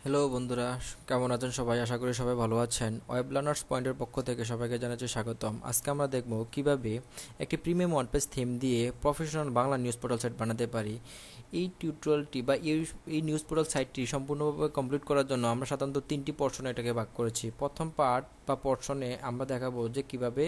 Hello বন্ধুরা, কেমন আছেন সবাই? আশা করি সবাই ভালো আছেন। ওয়েব লার্নার্স পয়েন্টের পক্ষ থেকে সবাইকে জানাচ্ছি স্বাগতম। আজকে আমরা দেখব কিভাবে একটি প্রিমিয়াম ওয়ার্ডপ্রেস থিম দিয়ে professional Bangla news portal site বানাতে পারি। এই টিউটোরিয়ালটি বা এই নিউজ পোর্টাল সাইটটি সম্পূর্ণভাবে কমপ্লিট করার জন্য আমরা সাধারণত তিনটি পোর্শনে এটাকে ভাগ করেছি। প্রথম পার্ট বা পোর্শনে আমরা দেখাবো যে কিভাবে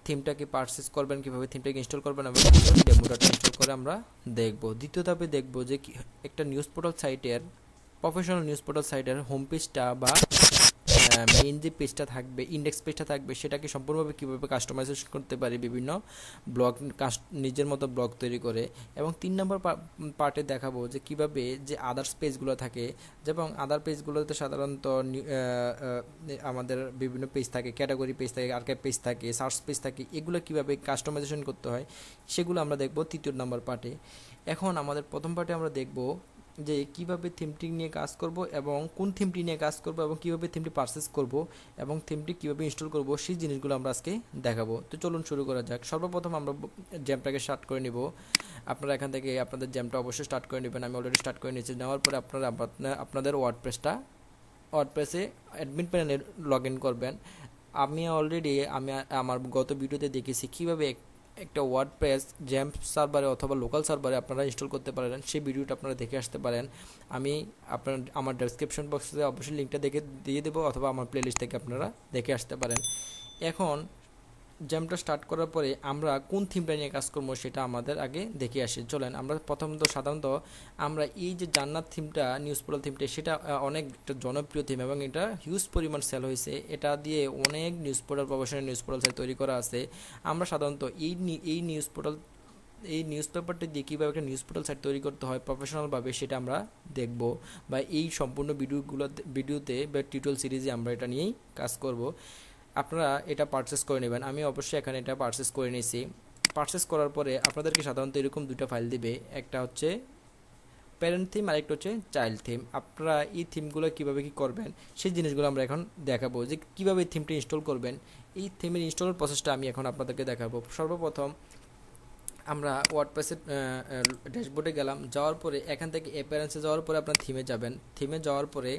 থিমটাকে পারচেস করবেন, কিভাবে থিমটাকে ইনস্টল করবেন এবং ডেমোটা ইনস্টল করে আমরা দেখব। দ্বিতীয় ধাপে দেখব যে একটা নিউজ পোর্টাল সাইটের প্রফেশনাল নিউজ পোর্টাল সাইটের হোম পেজটা বা মেইন যে পেজটা থাকবে, ইন্ডেক্স পেজটা থাকবে, সেটাকে সম্পূর্ণভাবে কীভাবে কাস্টমাইজেশন করতে পারি বিভিন্ন ব্লগ নিজের মতো ব্লগ তৈরি করে। এবং 3 নম্বর পার্টে দেখাবো যে কিভাবে যে আদার্স পেজগুলো থাকে, যেমন আদার পেজগুলোতে সাধারণত আমাদের বিভিন্ন পেজ থাকে, ক্যাটাগরি পেজ থাকে, আর্কাইভ পেজ থাকে, সার্চ পেজ থাকে, এগুলো কিভাবে কাস্টমাইজেশন করতে হয় সেগুলো আমরা দেখব 3 নম্বর পার্টে। এখন আমাদের প্রথম পার্টে আমরা দেখব যে কিভাবে থিমটি নিয়ে কাজ করব এবং কোন থিমটি নিয়ে কাজ করব এবং কিভাবে থিমটি পারচেস করব এবং থিমটি কিভাবে ইনস্টল করব সেই জিনিসগুলো আমরা আজকে দেখাবো। তো চলুন শুরু করা যাক। সর্বপ্রথম আমরা জ্যামটাকে স্টার্ট করে নিব। আপনারা এখান থেকে আপনাদের জ্যামটা অবশ্যই স্টার্ট করে নেবেন। আমি অলরেডি স্টার্ট করে নিয়েছি। নেওয়ার পরে আপনারা আপনাদের ওয়ার্ডপ্রেসে অ্যাডমিন প্যানেলে লগ ইন করবেন। আমি আমার গত ভিডিওতে দেখেছি কীভাবে একটা ওয়ার্ডপ্রেস জ্যাম্প সার্ভারে অথবা লোকাল সার্ভারে আপনারা ইনস্টল করতে পারেন। সেই ভিডিওটা আপনারা দেখে আসতে পারেন। আমি আমার ডেসক্রিপশন বক্সে অবশ্যই লিঙ্কটা দিয়ে দেবো, অথবা আমার প্লেলিস্ট থেকে আপনারা দেখে আসতে পারেন। এখন জ্যামটা স্টার্ট করার পরে আমরা কোন থিমটা নিয়ে কাজ করবো সেটা আমাদের আগে দেখে আসি। চলেন আমরা সাধারণত আমরা এই যে জান্নাত থিমটা, নিউজ পোর্টাল থিমটা, সেটা অনেক একটা জনপ্রিয় থিম এবং এটা হিউজ পরিমাণ সেল হয়েছে। এটা দিয়ে অনেক news portal, professional news portal site তৈরি করা আছে। আমরা সাধারণত এই নিউজ পেপারটা দিয়ে কীভাবে একটা নিউজ পোর্টাল সাইট তৈরি করতে হয় প্রফেশনালভাবে সেটা আমরা দেখব, বা এই সম্পূর্ণ ভিডিওতে বা টিউটোরিয়াল সিরিজে আমরা এটা নিয়েই কাজ করব। আপনারা এটা পারচেস করে নেবেন। আমি অবশ্যই এখানে এটা পারচেস করে নিয়েছি। পারচেস করার পরে আপনাদেরকে সাধারণত এরকম দুটো ফাইল দিবে, একটা হচ্ছে প্যারেন্ট থিম আর একটা হচ্ছে চাইল্ড থিম। আপনারা এই থিমগুলো কীভাবে কী করবেন সেই জিনিসগুলো আমরা এখন দেখাবো, যে কীভাবে থিমটা ইনস্টল করবেন। এই থিমের ইনস্টলের প্রসেসটা আমি এখন আপনাদেরকে দেখাবো। সর্বপ্রথম আমরা ওয়ার্ডপ্রেসের ড্যাশবোর্ডে গেলাম। যাওয়ার পরে এখান থেকে অ্যাপিয়ারেন্সে যাওয়ার পরে আপনার থিমে যাবেন। থিমে যাওয়ার পরে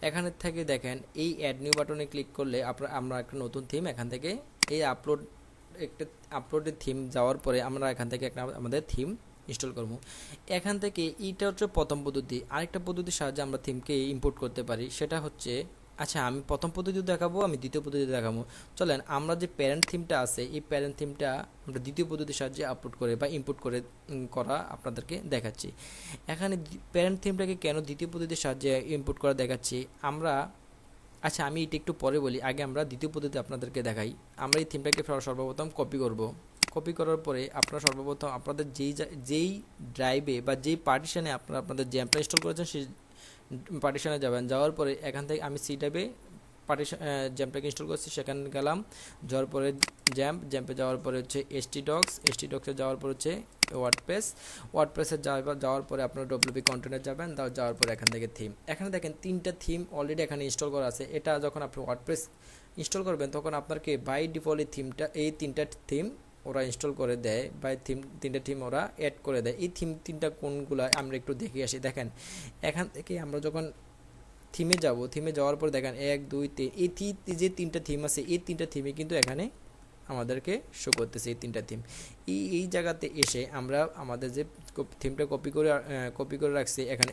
এখানে থেকে দেখেন এই অ্যাড নিউ বাটনে ক্লিক করলে আমরা একটা নতুন থিম এখান থেকে এই আপলোডের থিম যাওয়ার পরে আমরা এখান থেকে আমাদের থিম ইনস্টল করব। এখান থেকে এইটা হচ্ছে প্রথম পদ্ধতি। আরেকটা পদ্ধতির সাহায্যে আমরা থিমকে ইম্পোর্ট করতে পারি, সেটা হচ্ছে, আচ্ছা আমি প্রথম পদ্ধতি দেখাবো, আমি দ্বিতীয় পদ্ধতি দেখাবো। চলেন আমরা যে প্যারেন্ট থিমটা আছে এই প্যারেন্ট থিমটা আমরা দ্বিতীয় পদ্ধতির সাহায্যে আপলোড করে বা ইম্পোর্ট করা আপনাদেরকে দেখাচ্ছি। এখানে প্যারেন্ট থিমটাকে কেন দ্বিতীয় পদ্ধতির সাহায্যে ইম্পোর্ট করা দেখাচ্ছি আমরা, আচ্ছা আমি এটা একটু পরে বলি, আগে আমরা দ্বিতীয় পদ্ধতি আপনাদেরকে দেখাই। আমরা এই থিমটাকে সর্বপ্রথম কপি করব। কপি করার পরে আপনারা সর্বপ্রথম আপনাদের যেই ড্রাইভে বা যেই পার্টিশনে আপনাদের জ্যামটা ইনস্টল করেছেন সেই পার্টিশনে যাবেন। যাওয়ার পরে এখান থেকে আমি সি ড্রাইভে জ্যাম্পটাকে ইনস্টল করছি, সেখানে গেলাম। যাওয়ার পরে জ্যাম্পে যাওয়ার পরে হচ্ছে এসটি ডক্সে যাওয়ার পর হচ্ছে ওয়ার্ডপ্রেসে যাওয়ার পরে আপনার ডব্লিউপি কন্টেন্টে যাবেন। যাওয়ার পরে এখান থেকে থিম, এখানে দেখেন 3টা থিম অলরেডি এখানে ইনস্টল করা আছে। এটা যখন আপনি ওয়ার্ডপ্রেস ইনস্টল করবেন তখন আপনাকে বাই ডিফল্ট এই 3টা থিম ওরা ইনস্টল করে দেয়, বা 3টা থিম ওরা অ্যাড করে দেয়। এই থিম 3টা কোনগুলো আমরা একটু দেখে আসি। দেখেন এখান থেকে আমরা যখন থিমে যাব, থিমে যাওয়ার পর দেখেন 1 2 3 এই যে 3টা থিম আছে এই 3টা থিমে কিন্তু এখানে আমাদেরকে শো করতেছে। এই 3টা থিম এই জায়গাতে এসে আমরা আমাদের যে থিমটা কপি করে রাখছি এখানে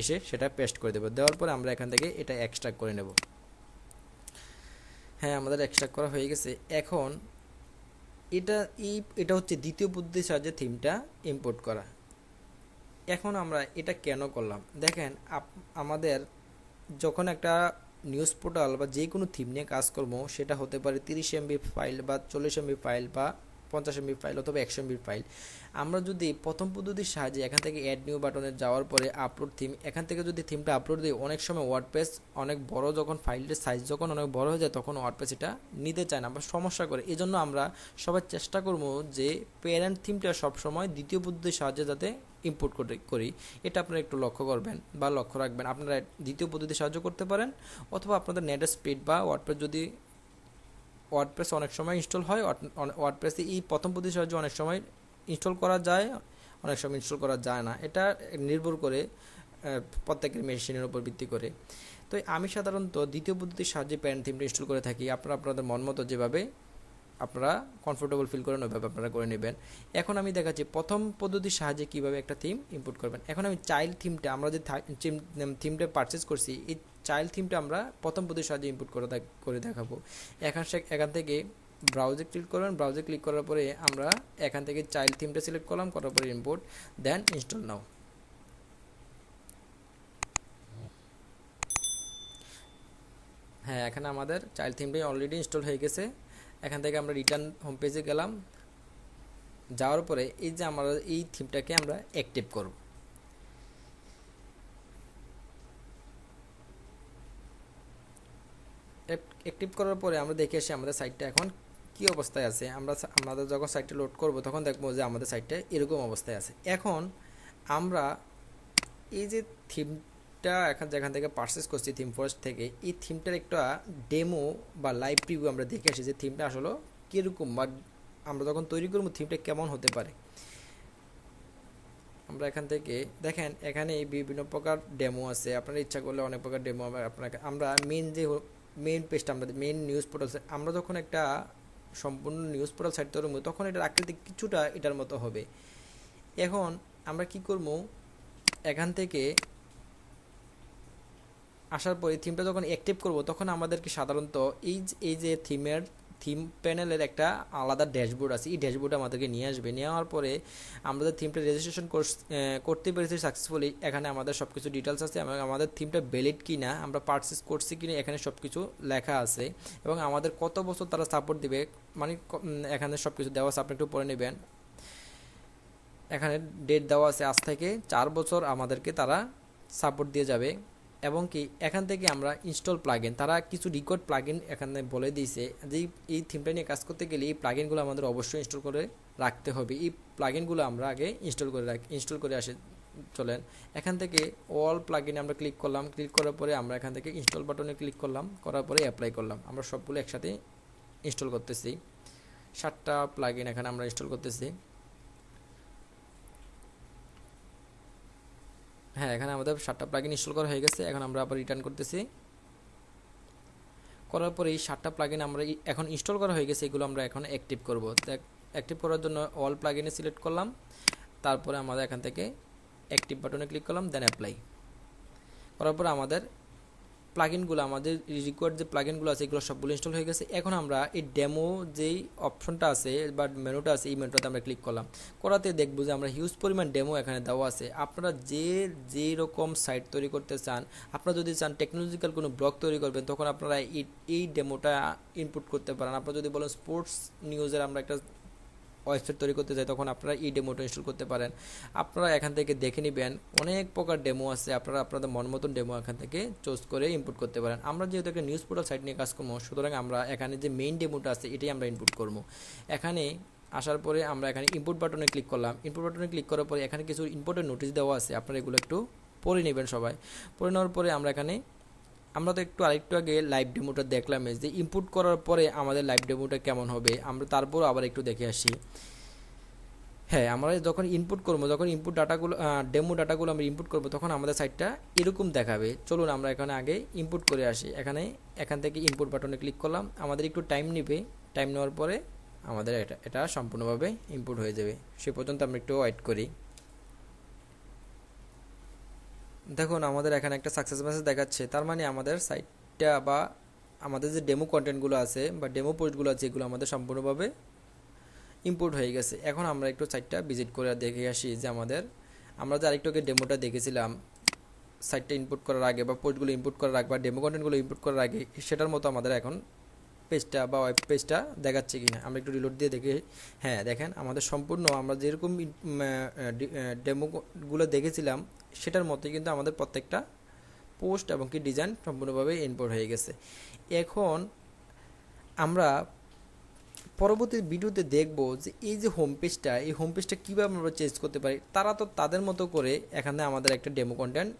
এসে সেটা পেস্ট করে দেবো। দেওয়ার পর আমরা এখান থেকে এটা এক্সট্রাক্ট করে নেব। হ্যাঁ, আমাদের এক্সট্রাক্ট করা হয়ে গেছে। এখন এটা হচ্ছে দ্বিতীয় পদ্ধতির সাহায্যে থিমটা ইম্পোর্ট করা। এখন আমরা এটা কেন করলাম দেখেন, আমাদের যখন একটা নিউজ পোর্টাল বা যে কোনো থিম নিয়ে কাজ করবো, সেটা হতে পারে 30 MB ফাইল বা 40 MB ফাইল বা 50 MB ফাইল অথবা 100 MB ফাইল। আমরা যদি প্রথম পদ্ধতির সাহায্যে এখান থেকে অ্যাড নিউ বাটনে যাওয়ার পরে আপলোড থিম, এখান থেকে যদি থিমটা আপলোড দিই, অনেক সময় ওয়ার্ডপ্রেস অনেক বড়, যখন ফাইলের সাইজ যখন অনেক বড় হয়ে যায় তখন ওয়ার্ডপ্রেস এটা নিতে চায় না বা সমস্যা করে। এই জন্য আমরা সবাই চেষ্টা করবো যে প্যারেন্ট থিমটা সবসময় দ্বিতীয় পদ্ধতির সাহায্যে যাতে ইম্পোর্ট করি। এটা আপনারা একটু লক্ষ্য করবেন বা লক্ষ্য রাখবেন। আপনারা দ্বিতীয় পদ্ধতির সাহায্য করতে পারেন, অথবা আপনাদের নেটের স্পিড বা ওয়ার্ডপ্রেস অনেক সময় ইনস্টল হয়, ওয়ার্ডপ্রেসে এই প্রথম পদ্ধতির সাহায্যে অনেক সময় ইনস্টল করা যায়, অনেক সময় ইনস্টল করা যায় না। এটা নির্ভর করে প্রত্যেকের মেশিনের উপর ভিত্তি করে। তো আমি সাধারণত দ্বিতীয় পদ্ধতির সাহায্যে প্যারেন্ট থিমটা ইনস্টল করে থাকি। আপনারা আপনাদের মন মতো যেভাবে আপনারা কমফোর্টেবল ফিল করেন ওইভাবে আপনারা করে নেবেন। এখন আমি দেখাচ্ছি প্রথম পদ্ধতির সাহায্যে কীভাবে একটা থিম ইম্পোর্ট করবেন। এখন আমি চাইল্ড থিমটা, আমরা যে থিমটা পারচেস করছি, এই চাইল্ড থিমটা আমরা প্রথম পদ্ধতির সাহায্যে ইম্পোর্ট করে দেখাবো। এখান থেকে ব্রাউজে ক্লিক করবেন। ব্রাউজে ক্লিক করার পরে আমরা এখান থেকে চাইল্ড থিমটা সিলেক্ট করলাম, করার পরে ইম্পোর্ট, দেন ইনস্টল নাও। হ্যাঁ, এখানে আমাদের চাইল্ড থিমটাই অলরেডি ইনস্টল হয়ে গেছে। এখান থেকে আমরা রিটার্ন হোম পেজে গেলাম। যাওয়ার পরে এই যে আমরা এই থিমটাকে আমরা অ্যাক্টিভ করব। অ্যাক্টিভ করার পরে আমরা দেখে আসি আমাদের সাইটটা এখন কি অবস্থায় আছে। আমাদের যখন সাইটটা লোড করব তখন দেখবো যে আমাদের সাইটটা এরকম অবস্থায় আছে। এখন আমরা এই যে থিমটা যেখান থেকে পারচেস করছি থিম ফরেস্ট থেকে, এই থিমটার একটা ডেমো বা লাইভ প্রিভিউ আমরা দেখে আসি যে থিমটা আসলে কীরকম, বা আমরা যখন তৈরি করবো থিমটা কেমন হতে পারে। আমরা এখান থেকে দেখেন এখানে বিভিন্ন প্রকার ডেমো আছে। আপনারা ইচ্ছা করলে অনেক প্রকার ডেমো আমরা মেইন পেজটা, আমরা মেইন নিউজ পোর্টাল, আমরা যখন একটা সম্পূর্ণ নিউজ পোর্টাল সাইট তৈরি করবো তখন এটার আকৃতি কিছুটা এটার মতো হবে। এখন আমরা কি করবো, এখান থেকে আসার পরে থিমটা যখন অ্যাক্টিভ করব তখন আমাদেরকে সাধারণত এই যে থিম প্যানেলের একটা আলাদা ড্যাশবোর্ড আছে, এই ড্যাশবোর্ডে আমাদেরকে নিয়ে আসবে। নেওয়ার পরে আমরা যে থিমটা রেজিস্ট্রেশন করতে পেরেছি সাকসেসফুলি, এখানে আমাদের সব কিছু ডিটেলস আছে এবং আমাদের থিমটা ভ্যালিড কি না, আমরা পারচেস করছি কি না, এখানে সব কিছু লেখা আছে এবং আমাদের কত বছর তারা সাপোর্ট দিবে, মানে এখানে সব কিছু দেওয়া আছে। আপনি একটু পড়ে নেবেন। এখানে ডেট দেওয়া আছে, আজ থেকে 4 বছর আমাদেরকে তারা সাপোর্ট দিয়ে যাবে। এবং কি এখান থেকে আমরা ইনস্টল প্লাগইন, তারা কিছু রিকোয়ার্ড প্লাগইন এখানে বলে দিয়েছে যে এই থিমটা নিয়ে কাজ করতে গেলে এই প্লাগইনগুলো আমাদের অবশ্যই ইনস্টল করে রাখতে হবে। এই প্লাগইনগুলো আমরা আগে ইনস্টল করে আসি। চলেন এখান থেকে অল প্লাগইনে আমরা ক্লিক করলাম। ক্লিক করার পরে আমরা এখান থেকে ইনস্টল বাটনে ক্লিক করলাম, করার পরে অ্যাপ্লাই করলাম। আমরা সবগুলো একসাথে ইনস্টল করতেছি। 7টা প্লাগইন এখানে আমরা ইনস্টল করতেছি। হ্যাঁ, এখানে আমাদের 7টা প্লাগইন ইনস্টল করা হয়ে গেছে। এখন আমরা আবার রিটার্ন করতেছি। করার পরে এই 7টা প্লাগইন আমরা এখন ইনস্টল করা হয়ে গেছে, এগুলো আমরা এখন অ্যাক্টিভ করব। অ্যাক্টিভ করার জন্য অল প্লাগইনে সিলেক্ট করলাম, তারপরে আমাদের এখান থেকে অ্যাক্টিভ বাটনে ক্লিক করলাম, দেন অ্যাপ্লাই করার পরে আমাদের প্লাগইনগুলো, আমাদের রিকোয়ার্ড যে প্লাগইনগুলো আছে এগুলো সবগুলো ইনস্টল হয়ে গেছে। এখন আমরা এই ডেমো যেই অপশনটা আছে বা মেনুটা আছে, এই মেনুটাতে আমরা ক্লিক করলাম, করাতে দেখবো যে আমরা হিউজ পরিমাণ ডেমো এখানে দেওয়া আছে। আপনারা যে রকম সাইট তৈরি করতে চান, আপনারা যদি চান টেকনোলজিক্যাল কোনো ব্লগ তৈরি করবেন, তখন আপনারা এই ডেমোটা ইনপুট করতে পারেন। আপনারা যদি বলেন স্পোর্টস নিউজের আমরা একটা ওয়েবসাইট তৈরি করতে চাই, তখন আপনারা এই ডেমোটা ইনস্টল করতে পারেন। আপনারা এখান থেকে দেখে নেবেন, অনেক প্রকার ডেমো আছে। আপনারা আপনাদের মন মতন ডেমো এখান থেকে চুজ করে ইনপুট করতে পারেন। আমরা যেহেতু একটা নিউজ পোর্টাল সাইট নিয়ে কাজ করবো, সুতরাং আমরা এখানে যে মেইন ডেমোটা আছে এটাই আমরা ইনপুট করবো। এখানে আসার পরে আমরা এখানে ইনপুট বাটনে ক্লিক করলাম। ইনপুট বাটনে ক্লিক করার পরে এখানে কিছু ইম্পোর্টেন্ট নোটিশ দেওয়া আছে, আপনারা এগুলো একটু পড়ে নেবেন সবাই। পড়ে নেওয়ার পরে আমরা তো আরেকটু আগে লাইভ ডেমোটা দেখলাম যে ইনপুট করার পরে আমাদের লাইভ ডেমোটা কেমন হবে, আমরা তারপর আবার একটু দেখে আসি। হ্যাঁ, আমরা যখন ইনপুট করবো, যখন ডেমো ডাটাগুলো আমরা ইনপুট করবো, তখন আমাদের সাইটটা এরকম দেখাবে। চলুন আমরা এখানে আগে ইনপুট করে আসি। এখান থেকে ইনপুট বাটনে ক্লিক করলাম। আমাদের একটু টাইম নেবে, টাইম নেওয়ার পরে আমাদের এটা সম্পূর্ণভাবে ইনপুট হয়ে যাবে। সে পর্যন্ত আমরা একটু ওয়েট করি। দেখুন আমাদের এখানে একটা সাকসেস মেসেজ দেখাচ্ছে, তার মানে আমাদের সাইটটা বা আমাদের যে ডেমো কন্টেন্টগুলো আছে বা ডেমো পোস্টগুলো আছে এগুলো আমাদের সম্পূর্ণভাবে ইম্পোর্ট হয়ে গেছে। এখন আমরা একটু সাইটটা ভিজিট করে দেখে আসি যে আমরা যে আরেকটু আগে ডেমোটা দেখেছিলাম সাইটটা ইনপুট করার আগে বা পোস্টগুলো ইনপুট করার আগে বা ডেমো কন্টেন্টগুলো ইনপুট করার আগে, সেটার মতো আমাদের এখন পেজটা বা ওয়েব পেজটা দেখাচ্ছে কিনা আমরা একটু রিলোড দিয়ে দেখি। হ্যাঁ, দেখেন আমাদের সম্পূর্ণ আমরা যেরকম ডেমোগুলো দেখেছিলাম সেটার মতোই কিন্তু আমাদের প্রত্যেকটা পোস্ট এবং কি ডিজাইন সম্পূর্ণভাবে ইনপুট হয়ে গেছে। এখন আমরা পরবর্তী ভিডিওতে দেখব যে এই যে হোম পেজটা, এই হোম পেজটা কীভাবে আমরা চেঞ্জ করতে পারি। তারা তো তাদের মতো করে এখানে আমাদের একটা ডেমো কন্টেন্ট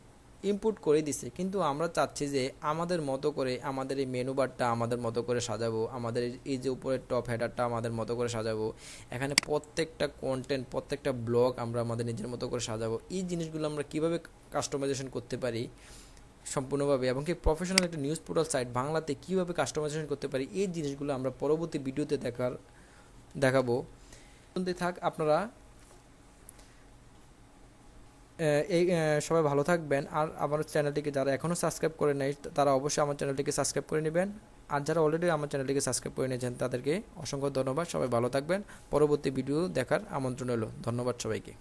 ইনপুট করে দিছে, কিন্তু আমরা চাচ্ছি যে আমাদের মতো করে আমাদের এই মেনু বারটা আমাদের মতো করে সাজাবো, আমাদের এই যে উপরের টপ হেডারটা আমাদের মতো করে সাজাবো, এখানে প্রত্যেকটা কন্টেন্ট প্রত্যেকটা ব্লগ আমরা আমাদের নিজের মতো করে সাজাবো। এই জিনিসগুলো আমরা কিভাবে কাস্টমাইজেশন করতে পারি সম্পূর্ণভাবে, এবং কি প্রফেশনাল একটা নিউজ পোর্টাল সাইট বাংলাতে কীভাবে কাস্টমাইজেশন করতে পারি, এই জিনিসগুলো আমরা পরবর্তী ভিডিওতে দেখাবো। থাক আপনারা এই সবাই ভালো থাকবেন। আর আমার চ্যানেলটিকে যারা এখনও সাবস্ক্রাইব করে নেয় তারা অবশ্যই আমার চ্যানেলটিকে সাবস্ক্রাইব করে নেবেন, আর যারা অলরেডি আমার চ্যানেলটিকে সাবস্ক্রাইব করে নিয়েছেন তাদেরকে অসংখ্য ধন্যবাদ। সবাই ভালো থাকবেন। পরবর্তী ভিডিও দেখার আমন্ত্রণ হলো। ধন্যবাদ সবাইকে।